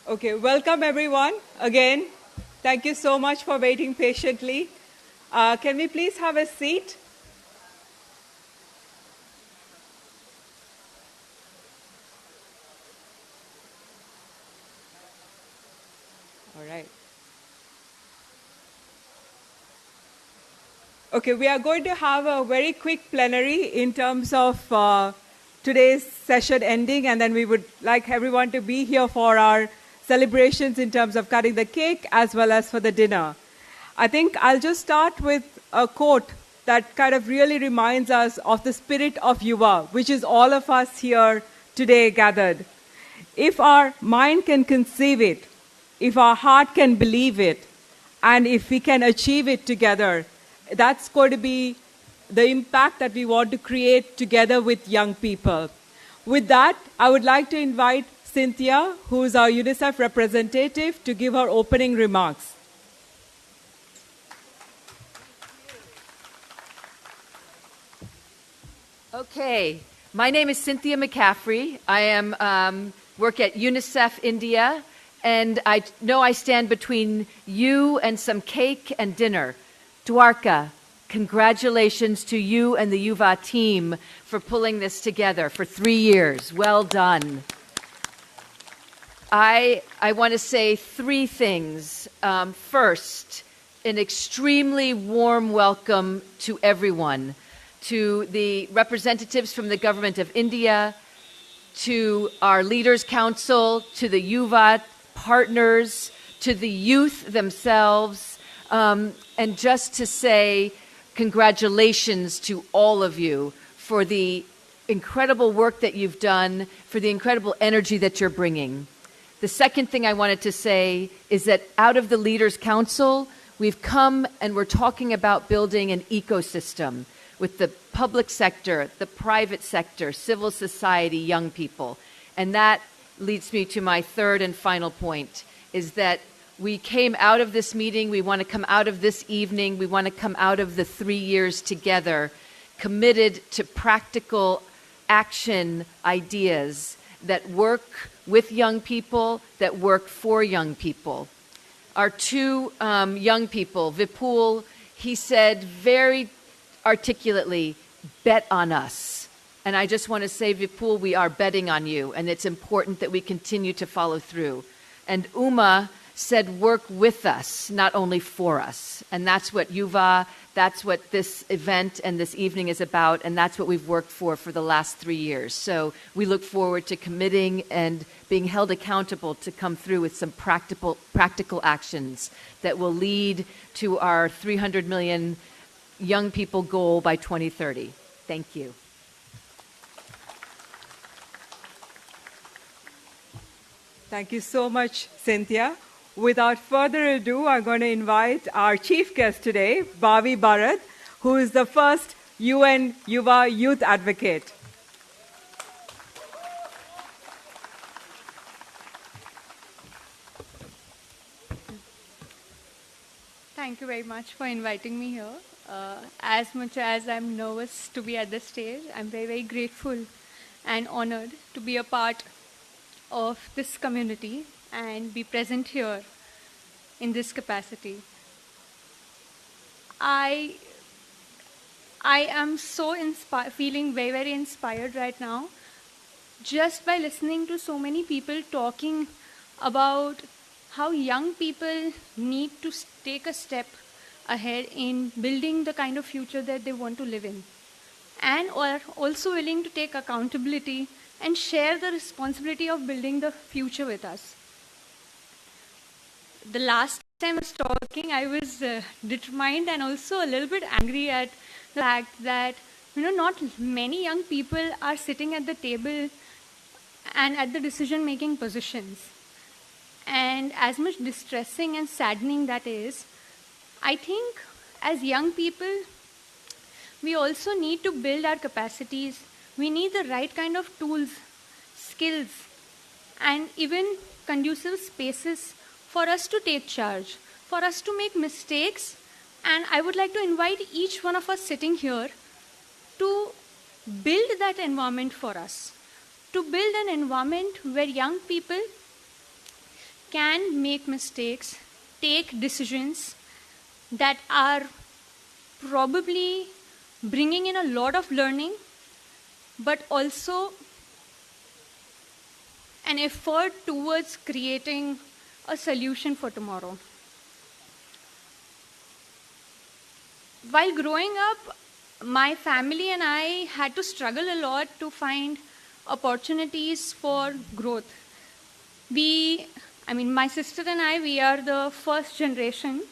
Okay, welcome everyone again. Thank you so much for waiting patiently. Can we please have a seat? All right. Okay, we are going to have a very quick plenary in terms of today's session ending, and then we would like everyone to be here for our celebrations in terms of cutting the cake as well as for the dinner. I think I'll just start with a quote that kind of really reminds us of the spirit of YuWaah, which is all of us here today gathered. If our mind can conceive it, if our heart can believe it, and if we can achieve it together, that's going to be the impact that we want to create together with young people. With that, I would like to invite Cynthia, who is our UNICEF representative, to give her opening remarks. Okay, my name is Cynthia McCaffrey. I am work at UNICEF India, and I know I stand between you and some cake and dinner. Dwarka, congratulations to you and the YuWaah team for pulling this together for 3 years. Well done. I want to say 3 things. First, an extremely warm welcome to everyone, to the representatives from the Government of India, to our Leaders Council, to the YuWaah partners, to the youth themselves, and just to say congratulations to all of you for the incredible work that you've done, for the incredible energy that you're bringing. The second thing I wanted to say is that out of the Leaders Council, we've come and we're talking about building an ecosystem with the public sector, the private sector, civil society, young people. And that leads me to my third and final point, is that we came out of this meeting, we want to come out of this evening, we want to come out of the 3 years together, committed to practical action ideas that work with young people, that work for young people. Our 2 young people, Vipul, he said very articulately, bet on us. And I just want to say, Vipul, we are betting on you, and it's important that we continue to follow through. And Uma said, work with us, not only for us. And that's what YuWaah, that's what this event and this evening is about, and that's what we've worked for the last 3 years. So we look forward to committing and being held accountable to come through with some practical actions that will lead to our 300 million young people goal by 2030. Thank you. Thank you so much, Cynthia. Without further ado, I'm going to invite our chief guest today, Bhavi Bharat, who is the first UN YuWaah Youth Advocate. Thank you very much for inviting me here. As much as I'm nervous to be at this stage, I'm very, very grateful and honored to be a part of this community and be present here in this capacity. I am so feeling very, very inspired right now just by listening to so many people talking about how young people need to take a step ahead in building the kind of future that they want to live in, and are also willing to take accountability and share the responsibility of building the future with us. The last time I was talking, I was determined and also a little bit angry at the fact that not many young people are sitting at the table and at the decision-making positions. And as much distressing and saddening that is, I think as young people, we also need to build our capacities. We need the right kind of tools, skills, and even conducive spaces for us to take charge, for us to make mistakes. And I would like to invite each one of us sitting here to build that environment for us, to build an environment where young people can make mistakes, take decisions that are probably bringing in a lot of learning, but also an effort towards creating a solution for tomorrow. While growing up, my family and I had to struggle a lot to find opportunities for growth. My sister and I, we are the first generation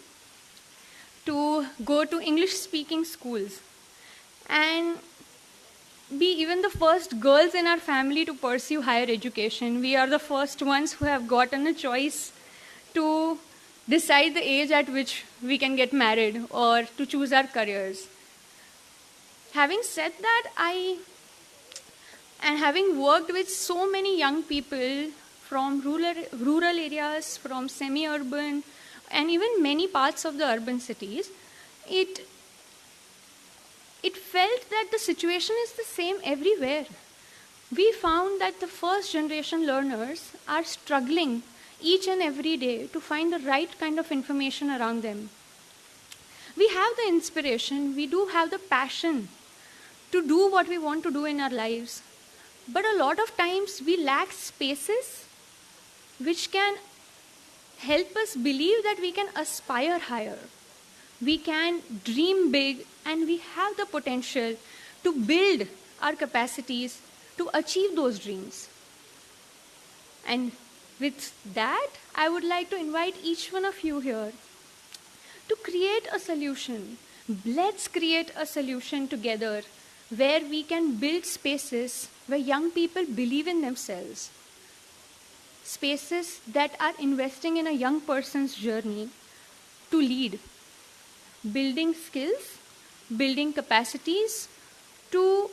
to go to English-speaking schools and be even the first girls in our family to pursue higher education. We are the first ones who have gotten a choice to decide the age at which we can get married or to choose our careers. Having said that, and having worked with so many young people from rural areas, from semi-urban, and even many parts of the urban cities, it felt that the situation is the same everywhere. We found that the first generation learners are struggling each and every day to find the right kind of information around them. We have the inspiration, we do have the passion to do what we want to do in our lives. But a lot of times we lack spaces which can help us believe that we can aspire higher. We can dream big, and we have the potential to build our capacities to achieve those dreams. And with that, I would like to invite each one of you here to create a solution. Let's create a solution together where we can build spaces where young people believe in themselves. Spaces that are investing in a young person's journey to lead. Building skills, building capacities to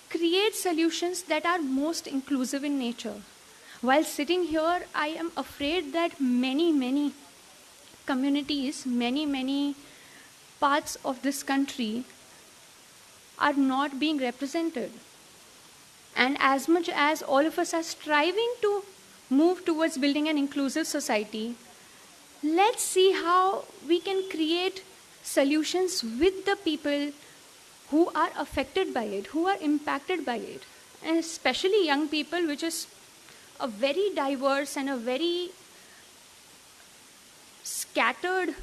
create solutions that are most inclusive in nature. While sitting here, I am afraid that many communities, many parts of this country are not being represented. And as much as all of us are striving to move towards building an inclusive society, let's see how we can create solutions with the people who are affected by it, who are impacted by it, and especially young people, which is a very diverse and a very scattered,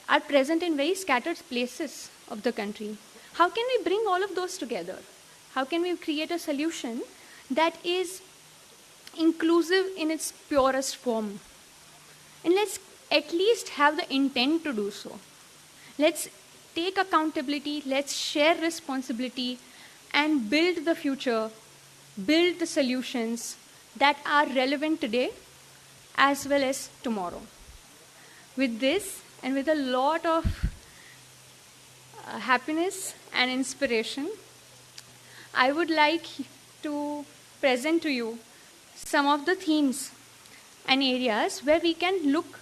are present in very scattered places of the country. How can we bring all of those together? How can we create a solution that is inclusive in its purest form? And let's at least have the intent to do so. Let's take accountability, let's share responsibility, and build the future, build the solutions that are relevant today as well as tomorrow. With this, and with a lot of happiness and inspiration, I would like to present to you some of the themes and areas where we can look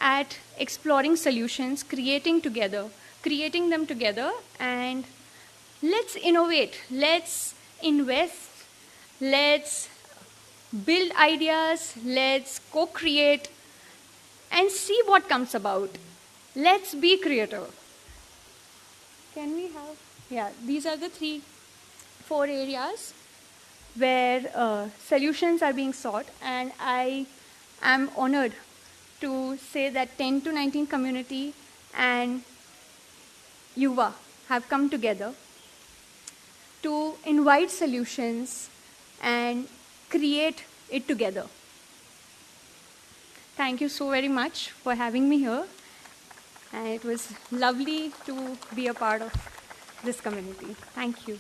at exploring solutions, creating them together, and let's innovate, let's invest, let's build ideas, let's co-create, and see what comes about. Let's be creative. Can we have? Yeah, these are the 4 areas where solutions are being sought, and I am honored to say that 10 to 19 community and YuWaah have come together to invite solutions and create it together. Thank you so very much for having me here, and it was lovely to be a part of this community. Thank you.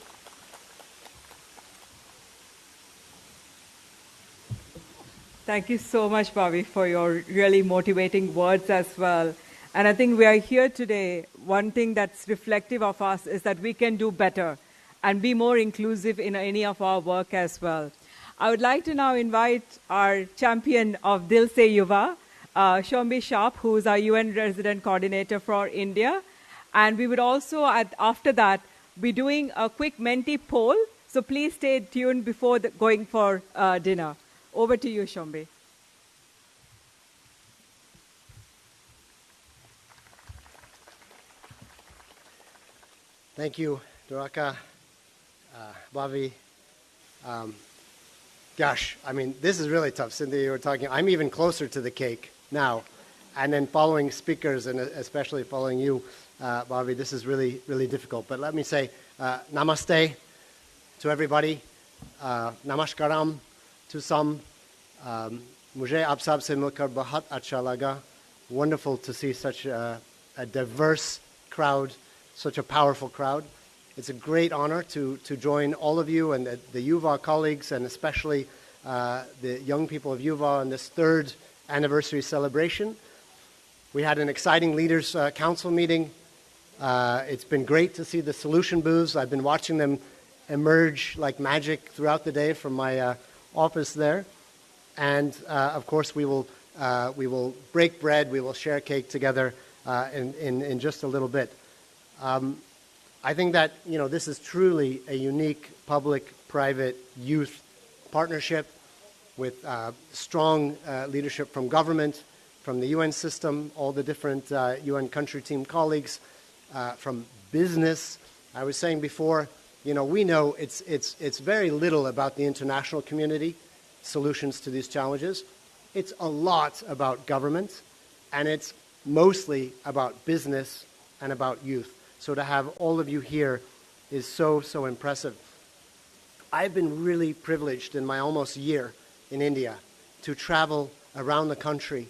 Thank you so much, Bobby, for your really motivating words as well. And I think we are here today. One thing that's reflective of us is that we can do better and be more inclusive in any of our work as well. I would like to now invite our champion of Dil Se Yuva, Shombi Sharp, who is our UN resident coordinator for India. And we would also, after that, be doing a quick Menti poll. So please stay tuned before going for dinner. Over to you, Shombi. Thank you, Doraka, Bobby. Gosh, I mean, this is really tough. Cynthia, you were talking, I'm even closer to the cake now. And then following speakers, and especially following you, Bobby, this is really, really difficult. But let me say namaste to everybody. Namaskaram to some. Mujhe aap sab se milkar bahut acha laga. Wonderful to see such a diverse crowd, such a powerful crowd. It's a great honor to join all of you and the YuWaah colleagues, and especially the young people of YuWaah on this third anniversary celebration. We had an exciting Leaders Council meeting. It's been great to see the solution booths. I've been watching them emerge like magic throughout the day from my office there. And of course, we will break bread. We will share cake together in just a little bit. I think that this is truly a unique public-private youth partnership with strong leadership from government, from the UN system, all the different UN country team colleagues, from business. I was saying before, we know it's very little about the international community solutions to these challenges. It's a lot about government, and it's mostly about business and about youth. So to have all of you here is so, so impressive. I've been really privileged in my almost year in India to travel around the country,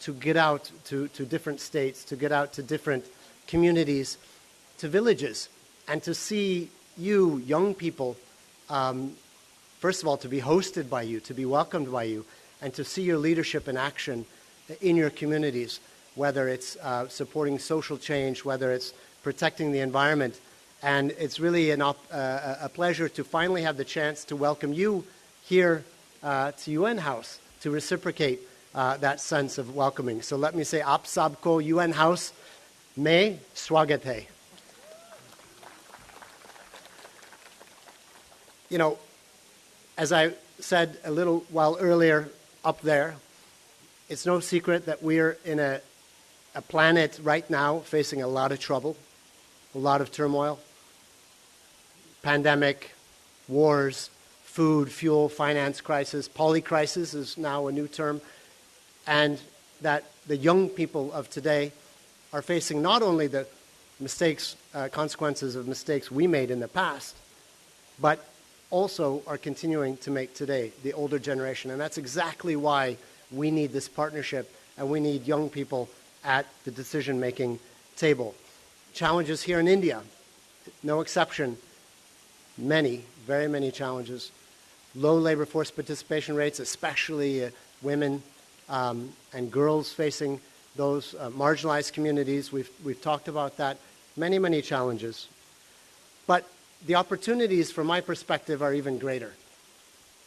to get out to different states, to get out to different communities, to villages, and to see you, young people, first of all, to be hosted by you, to be welcomed by you, and to see your leadership in action in your communities, whether it's supporting social change, whether it's protecting the environment. And it's really a pleasure to finally have the chance to welcome you here to UN House, to reciprocate that sense of welcoming. So let me say, Aap sabko UN House mein swagat hai. As I said a little while earlier up there, it's no secret that we're in a planet right now facing a lot of trouble, a lot of turmoil, pandemic, wars, food, fuel, finance crisis, polycrisis is now a new term, and that the young people of today are facing not only the mistakes, consequences of mistakes we made in the past, but also are continuing to make today, the older generation. And that's exactly why we need this partnership, and we need young people at the decision-making table. Challenges here in India, no exception. Many, very many challenges. Low labor force participation rates, especially women and girls facing those marginalized communities. We've talked about that. Many, many challenges. But the opportunities, from my perspective, are even greater.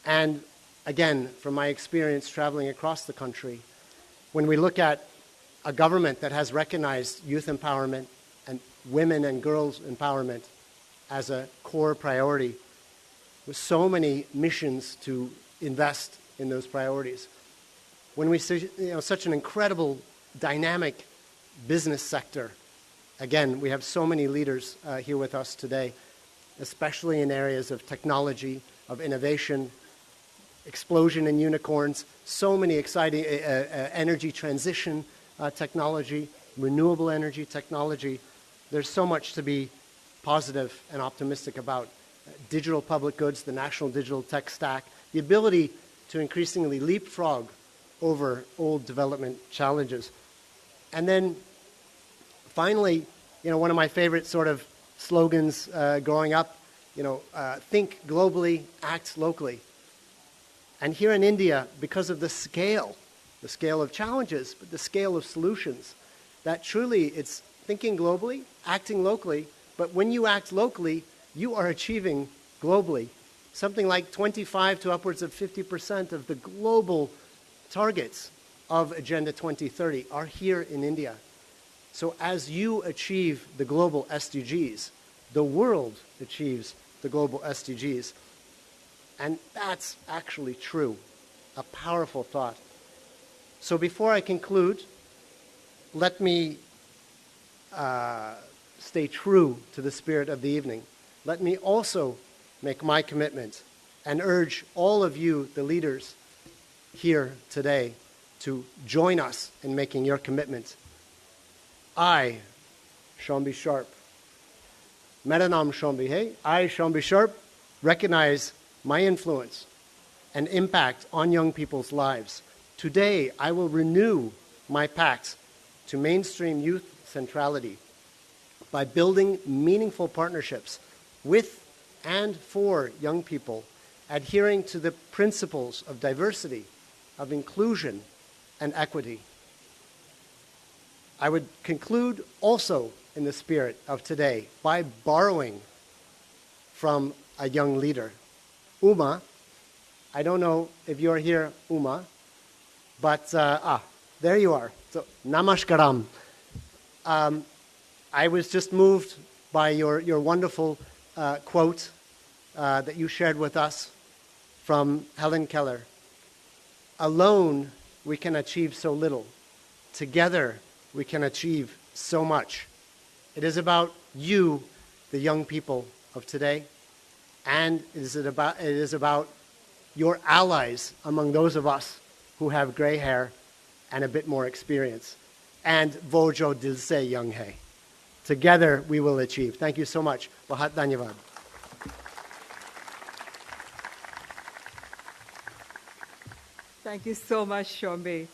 And again, from my experience traveling across the country, when we look at a government that has recognized youth empowerment and women and girls empowerment as a core priority, with so many missions to invest in those priorities. When we see such an incredible, dynamic business sector, again, we have so many leaders here with us today, especially in areas of technology, of innovation, explosion in unicorns, so many exciting energy transition technology, renewable energy technology. There's so much to be positive and optimistic about. Digital public goods, the national digital tech stack, the ability to increasingly leapfrog over old development challenges. And then finally, one of my favorite sort of slogans growing up, think globally, act locally. And here in India, because of the scale of challenges, but the scale of solutions, that truly it's thinking globally, acting locally, but when you act locally, you are achieving globally. Something like 25 to upwards of 50% of the global targets of Agenda 2030 are here in India. So as you achieve the global SDGs, the world achieves the global SDGs. And that's actually true, a powerful thought. So before I conclude, let me stay true to the spirit of the evening, let me also make my commitment and urge all of you, the leaders here today, to join us in making your commitment. I, Shambi Sharp, Mera naam Shambi hai, I, Shambi Sharp, recognize my influence and impact on young people's lives. Today, I will renew my pact to mainstream youth centrality by building meaningful partnerships with and for young people, adhering to the principles of diversity, of inclusion, and equity. I would conclude also in the spirit of today by borrowing from a young leader. Uma, I don't know if you're here, Uma, but there you are. So, namaskaram. I was just moved by your wonderful quote that you shared with us from Helen Keller. Alone, we can achieve so little. Together, we can achieve so much. It is about you, the young people of today, and it is about your allies among those of us who have gray hair and a bit more experience. And Vojo Dilse Young Hai. Together, we will achieve. Thank you so much. Bahat Dhanyavad. Thank you so much, Shambi.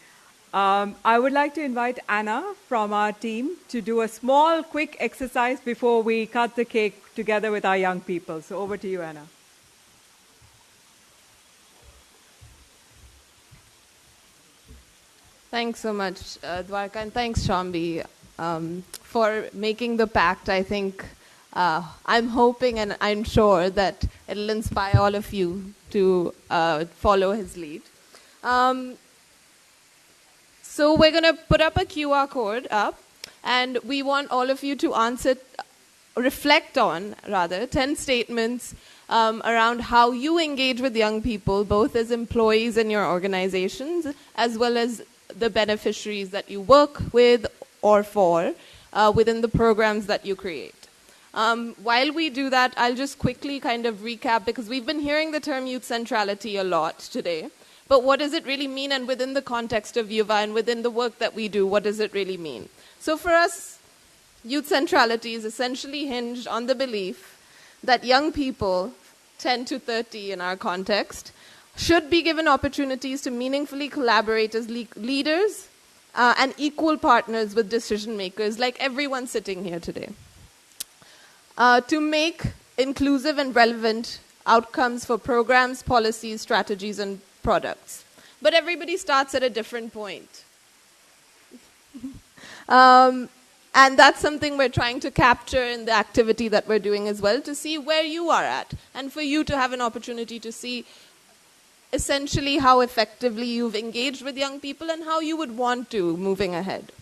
I would like to invite Anna from our team to do a small, quick exercise before we cut the cake together with our young people. So over to you, Anna. Thanks so much, Dwarka, and thanks, Shambi, for making the pact. I think I'm hoping and I'm sure that it'll inspire all of you to follow his lead. So we're going to put up a QR code up, and we want all of you to reflect on 10 statements around how you engage with young people, both as employees in your organizations, as well as the beneficiaries that you work with or for within the programs that you create. While we do that, I'll just quickly kind of recap, because we've been hearing the term youth centrality a lot today. But what does it really mean? And within the context of YuWaah and within the work that we do, what does it really mean? So for us, youth centrality is essentially hinged on the belief that young people, 10 to 30 in our context, should be given opportunities to meaningfully collaborate as leaders and equal partners with decision makers, like everyone sitting here today, to make inclusive and relevant outcomes for programs, policies, strategies, and products. But everybody starts at a different point. And that's something we're trying to capture in the activity that we're doing as well, to see where you are at, and for you to have an opportunity to see essentially how effectively you've engaged with young people and how you would want to moving ahead.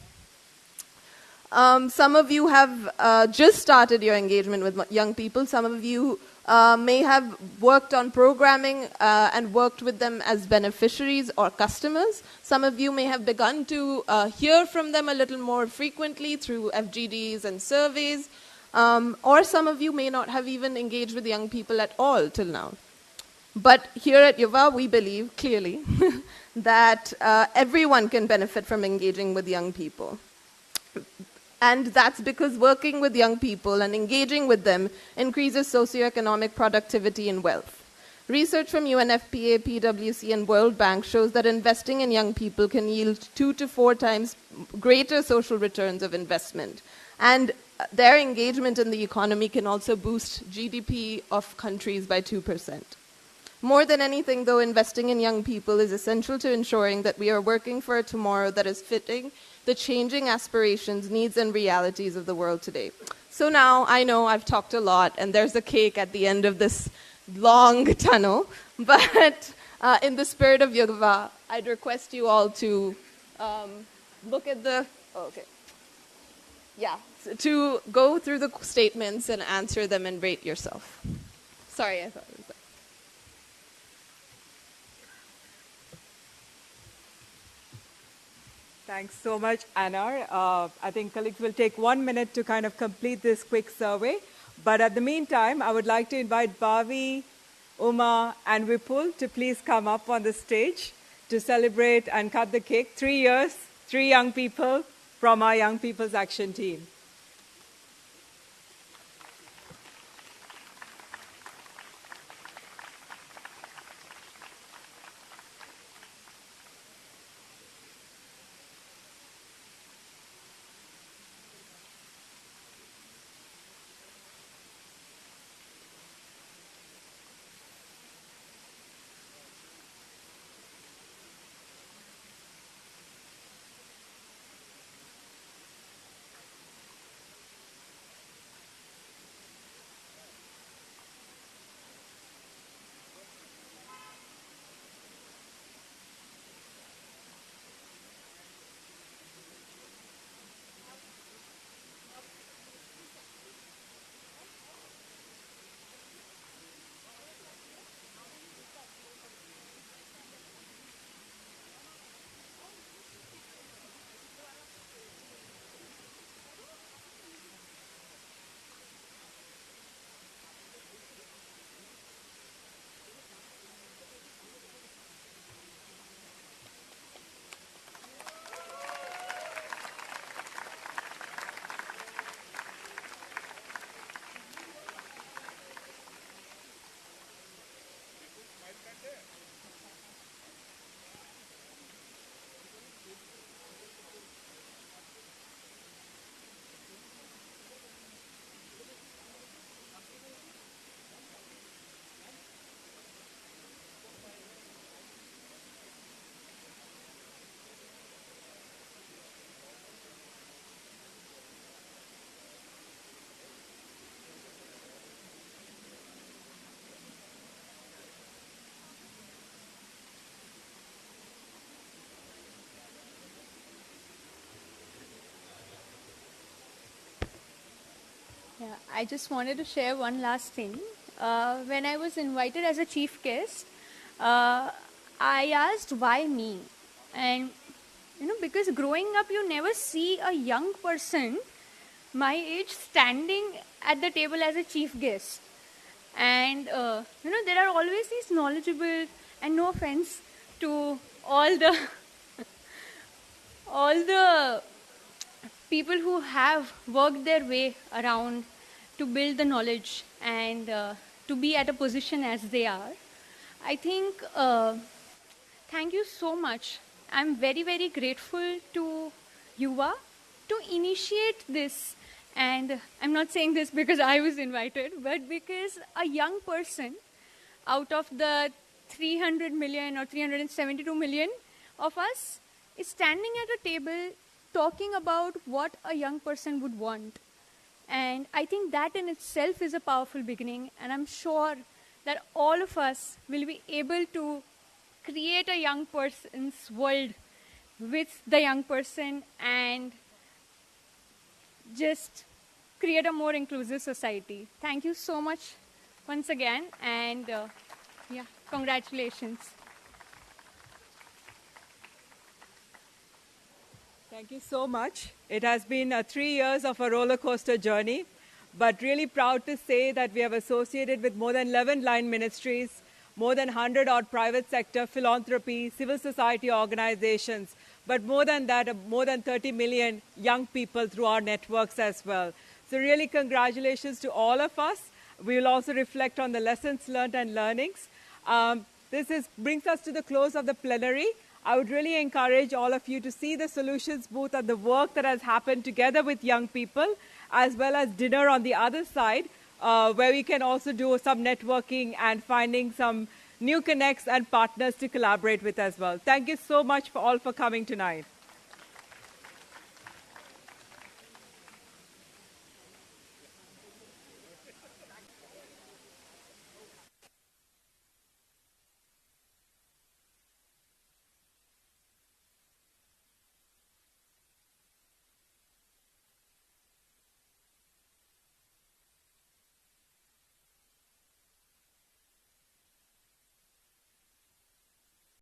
Some of you have just started your engagement with young people. Some of you may have worked on programming and worked with them as beneficiaries or customers. Some of you may have begun to hear from them a little more frequently through FGDs and surveys. Or some of you may not have even engaged with young people at all till now. But here at YuWaah, we believe clearly that everyone can benefit from engaging with young people. And that's because working with young people and engaging with them increases socioeconomic productivity and wealth. Research from UNFPA, PwC, and World Bank shows that investing in young people can yield 2 to 4 times greater social returns of investment. And their engagement in the economy can also boost GDP of countries by 2%. More than anything, though, investing in young people is essential to ensuring that we are working for a tomorrow that is fitting the changing aspirations, needs, and realities of the world today. So now, I know I've talked a lot, and there's a cake at the end of this long tunnel, but in the spirit of YuWaah, I'd request you all to look at to go through the statements and answer them and rate yourself. Sorry, I thought it was that. Thanks so much, Anna. I think colleagues will take 1 minute to kind of complete this quick survey. But at the meantime, I would like to invite Bhavi, Uma, and Vipul to please come up on the stage to celebrate and cut the cake. 3 years, 3 young people from our Young People's Action Team. Yeah, I just wanted to share one last thing. When I was invited as a chief guest, I asked why me? And, because growing up, you never see a young person my age standing at the table as a chief guest. And, there are always these knowledgeable, and no offense to all the all the people who have worked their way around to build the knowledge and to be at a position as they are. I think, thank you so much. I'm very, very grateful to YuWaah to initiate this. And I'm not saying this because I was invited, but because a young person out of the 300 million or 372 million of us is standing at a table talking about what a young person would want. And I think that in itself is a powerful beginning. And I'm sure that all of us will be able to create a young person's world with the young person and just create a more inclusive society. Thank you so much once again. And congratulations. Thank you so much. It has been 3 years of a roller coaster journey, but really proud to say that we have associated with more than 11 line ministries, more than 100 odd private sector, philanthropy, civil society organizations, but more than that, more than 30 million young people through our networks as well. So really congratulations to all of us. We will also reflect on the lessons learned and learnings. This brings us to the close of the plenary. I would really encourage all of you to see the solutions booth and the work that has happened together with young people, as well as dinner on the other side, where we can also do some networking and finding some new connects and partners to collaborate with as well. Thank you so much all for coming tonight.